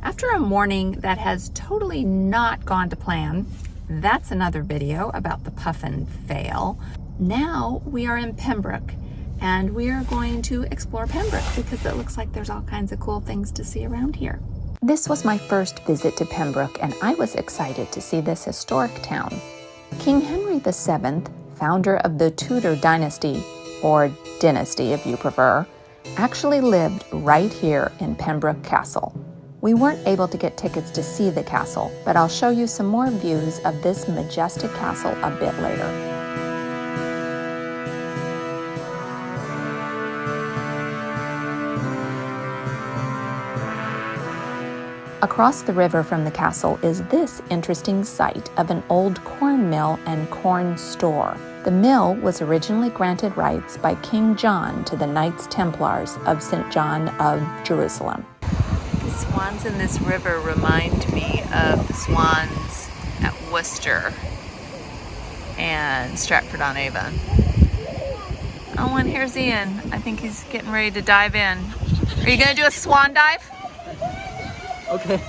After a morning that has totally not gone to plan, that's another video about the puffin fail. Now we are in Pembroke and we are going to explore Pembroke because it looks like there's all kinds of cool things to see around here. This was my first visit to Pembroke and I was excited to see this historic town. King Henry VII, founder of the Tudor dynasty, or dynasty if you prefer, actually lived right here in Pembroke Castle. We weren't able to get tickets to see the castle, but I'll show you some more views of this majestic castle a bit later. Across the river from the castle is this interesting site of an old corn mill and corn store. The mill was originally granted rights by King John to the Knights Templars of St. John of Jerusalem. The swans in this river remind me of the swans at Worcester and Stratford-on-Avon. Oh, and here's Ian. I think he's getting ready to dive in. Are you going to do a swan dive? Okay.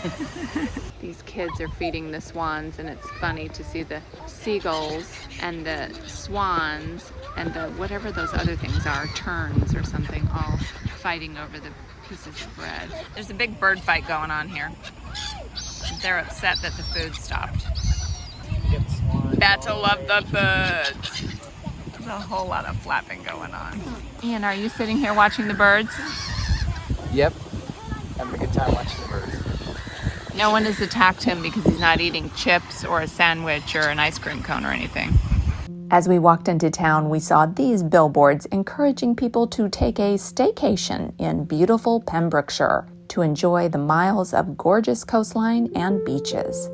These kids are feeding the swans, and it's funny to see the seagulls and the swans and the whatever those other things are, terns or something, all fighting over the pieces of bread. There's a big bird fight going on here. They're upset that the food stopped. Battle of the birds. There's a whole lot of flapping going on. Ian, are you sitting here watching the birds? Yep. Having a good time watching the birds. No one has attacked him because he's not eating chips or a sandwich or an ice cream cone or anything. As we walked into town, we saw these billboards encouraging people to take a staycation in beautiful Pembrokeshire to enjoy the miles of gorgeous coastline and beaches.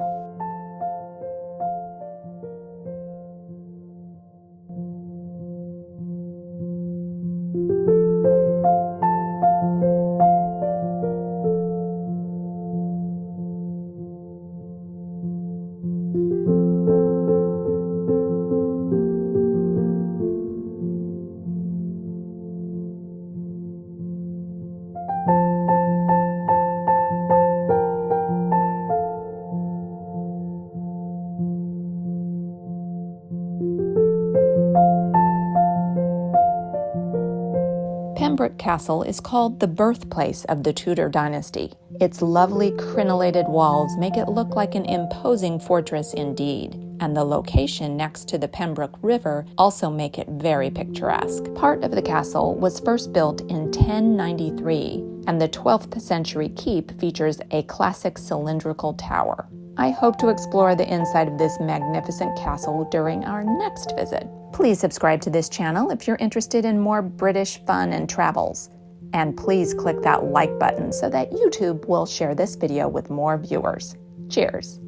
Pembroke Castle is called the birthplace of the Tudor dynasty. Its lovely crenellated walls make it look like an imposing fortress indeed, and the location next to the Pembroke River also make it very picturesque. Part of the castle was first built in 1093, and the 12th century keep features a classic cylindrical tower. I hope to explore the inside of this magnificent castle during our next visit. Please subscribe to this channel if you're interested in more British fun and travels. And please click that like button so that YouTube will share this video with more viewers. Cheers!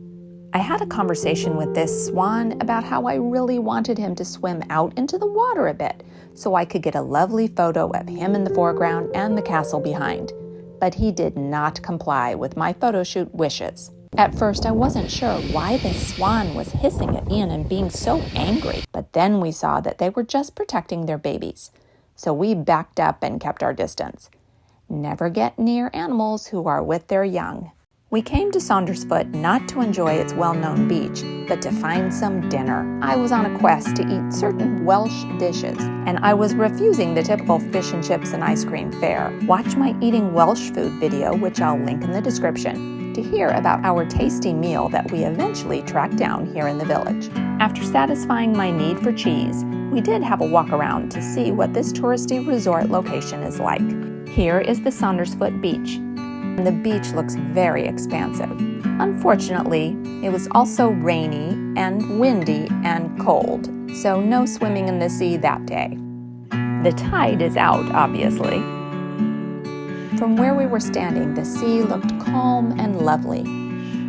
I had a conversation with this swan about how I really wanted him to swim out into the water a bit so I could get a lovely photo of him in the foreground and the castle behind. But he did not comply with my photo shoot wishes. At first, I wasn't sure why the swan was hissing at Ian and being so angry, but then we saw that they were just protecting their babies. So we backed up and kept our distance. Never get near animals who are with their young. We came to Saundersfoot not to enjoy its well-known beach, but to find some dinner. I was on a quest to eat certain Welsh dishes, and I was refusing the typical fish and chips and ice cream fare. Watch my Eating Welsh Food video, which I'll link in the description, to hear about our tasty meal that we eventually tracked down here in the village. After satisfying my need for cheese, we did have a walk around to see what this touristy resort location is like. Here is the Saundersfoot beach, and the beach looks very expansive. Unfortunately, it was also rainy and windy and cold, so no swimming in the sea that day. The tide is out, obviously. From where we were standing, the sea looked calm and lovely.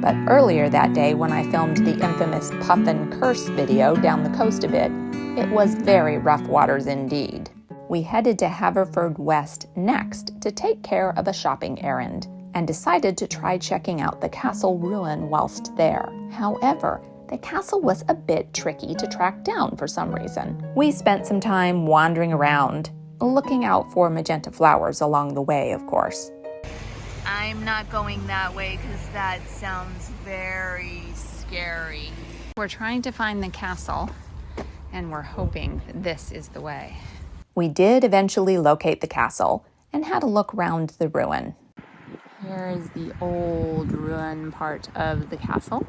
But earlier that day, when I filmed the infamous Puffin Curse video down the coast a bit, it was very rough waters indeed. We headed to Haverfordwest next to take care of a shopping errand, and decided to try checking out the castle ruin whilst there. However, the castle was a bit tricky to track down for some reason. We spent some time wandering around, looking out for magenta flowers along the way, of course. I'm not going that way because that sounds very scary. We're trying to find the castle, and we're hoping that this is the way. We did eventually locate the castle and had a look round the ruin. Here is the old ruin part of the castle.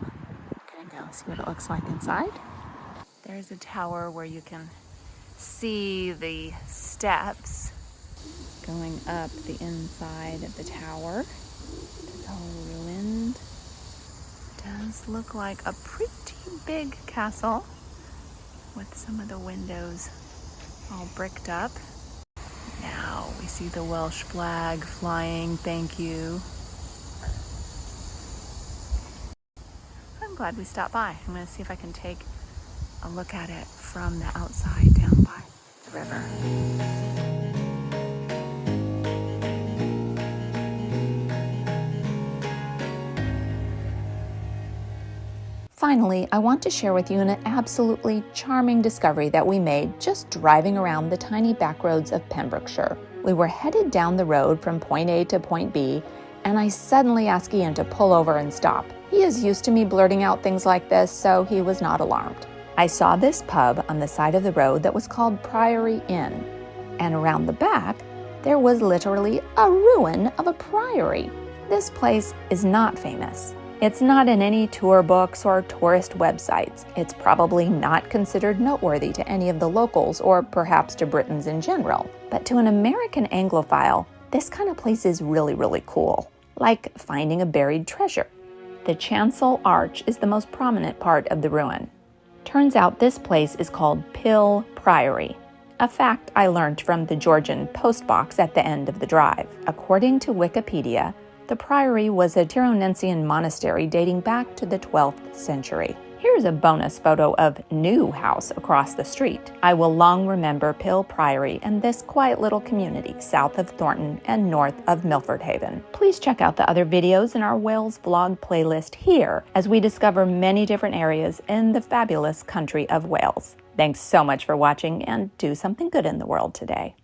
I'm gonna go see what it looks like inside. There's a tower where you can see the steps going up the inside of the tower. It's all ruined. Does look like a pretty big castle with some of the windows all bricked up. Now we see the Welsh flag flying, thank you. I'm glad we stopped by. I'm gonna see if I can take a look at it from the outside down by the river. Finally, I want to share with you an absolutely charming discovery that we made just driving around the tiny back roads of Pembrokeshire. We were headed down the road from point A to point B, and I suddenly asked Ian to pull over and stop. He is used to me blurting out things like this, so he was not alarmed. I saw this pub on the side of the road that was called Priory Inn, and around the back, there was literally a ruin of a priory. This place is not famous. It's not in any tour books or tourist websites. It's probably not considered noteworthy to any of the locals or perhaps to Britons in general. But to an American Anglophile, this kind of place is really, really cool. Like finding a buried treasure. The chancel arch is the most prominent part of the ruin. Turns out this place is called Pill Priory, a fact I learned from the Georgian postbox at the end of the drive. According to Wikipedia, the priory was a Tyronnensian monastery dating back to the 12th century. Here's a bonus photo of New House across the street. I will long remember Pill Priory and this quiet little community south of Thornton and north of Milford Haven. Please check out the other videos in our Wales vlog playlist here as we discover many different areas in the fabulous country of Wales. Thanks so much for watching and do something good in the world today.